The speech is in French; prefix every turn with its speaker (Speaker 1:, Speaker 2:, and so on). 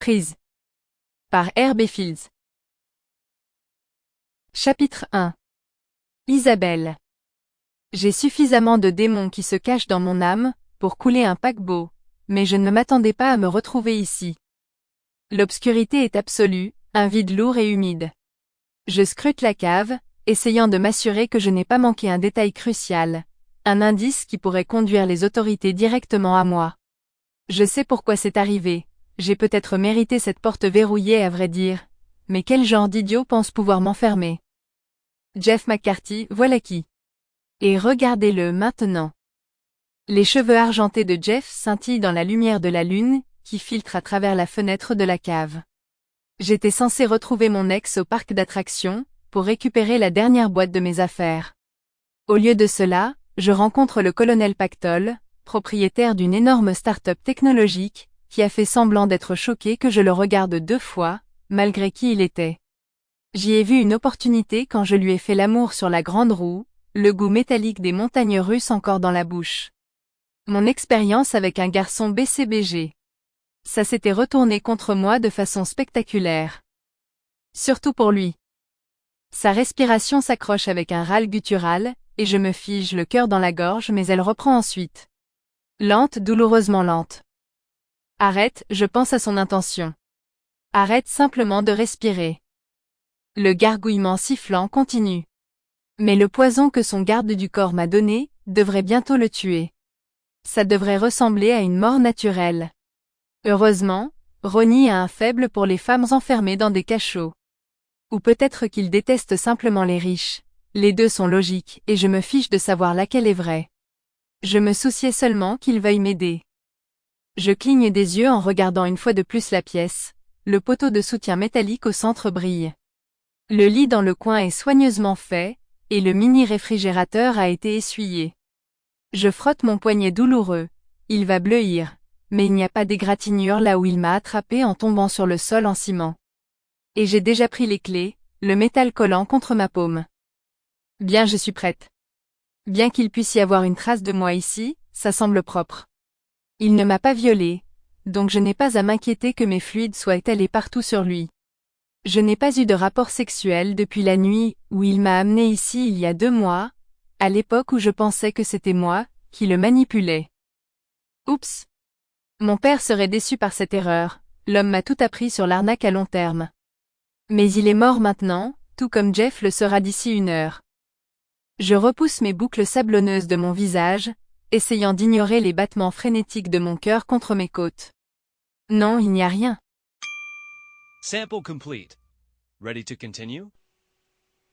Speaker 1: Prise. Par Herbie Fields. Chapitre 1. Isabelle. J'ai suffisamment de démons qui se cachent dans mon âme, pour couler un paquebot, mais je ne m'attendais pas à me retrouver ici. L'obscurité est absolue, un vide lourd et humide. Je scrute la cave, essayant de m'assurer que je n'ai pas manqué un détail crucial, un indice qui pourrait conduire les autorités directement à moi. Je sais pourquoi c'est arrivé, j'ai peut-être mérité cette porte verrouillée à vrai dire, mais quel genre d'idiot pense pouvoir m'enfermer? Jeff McCarthy, voilà qui. Et regardez-le maintenant. Les cheveux argentés de Jeff scintillent dans la lumière de la lune, qui filtre à travers la fenêtre de la cave. J'étais censé retrouver mon ex au parc d'attractions, pour récupérer la dernière boîte de mes affaires. Au lieu de cela, je rencontre le colonel Pactol, propriétaire d'une énorme start-up technologique, qui a fait semblant d'être choqué que je le regarde 2 fois, malgré qui il était. J'y ai vu une opportunité quand je lui ai fait l'amour sur la grande roue, le goût métallique des montagnes russes encore dans la bouche. Mon expérience avec un garçon BCBG. Ça s'était retourné contre moi de façon spectaculaire. Surtout pour lui. Sa respiration s'accroche avec un râle guttural, et je me fige le cœur dans la gorge mais elle reprend ensuite. Lente, douloureusement lente. Arrête, je pense à son intention. Arrête simplement de respirer. Le gargouillement sifflant continue. Mais le poison que son garde du corps m'a donné, devrait bientôt le tuer. Ça devrait ressembler à une mort naturelle. Heureusement, Ronnie a un faible pour les femmes enfermées dans des cachots. Ou peut-être qu'il déteste simplement les riches. Les deux sont logiques et je me fiche de savoir laquelle est vraie. Je me souciais seulement qu'il veuille m'aider. Je cligne des yeux en regardant une fois de plus la pièce. Le poteau de soutien métallique au centre brille. Le lit dans le coin est soigneusement fait, et le mini-réfrigérateur a été essuyé. Je frotte mon poignet douloureux. Il va bleuir, mais il n'y a pas d'égratignure là où il m'a attrapé en tombant sur le sol en ciment. Et j'ai déjà pris les clés, le métal collant contre ma paume. Bien, je suis prête. Bien qu'il puisse y avoir une trace de moi ici, ça semble propre. Il ne m'a pas violée, donc je n'ai pas à m'inquiéter que mes fluides soient étalés partout sur lui. Je n'ai pas eu de rapport sexuel depuis la nuit où il m'a amené ici il y a 2 mois, à l'époque où je pensais que c'était moi qui le manipulais. Oups. Mon père serait déçu par cette erreur, l'homme m'a tout appris sur l'arnaque à long terme. Mais il est mort maintenant, tout comme Jeff le sera d'ici 1 heure. Je repousse mes boucles sablonneuses de mon visage, essayant d'ignorer les battements frénétiques de mon cœur contre mes côtes. Non, il n'y a rien.
Speaker 2: Sample complete. Ready to continue?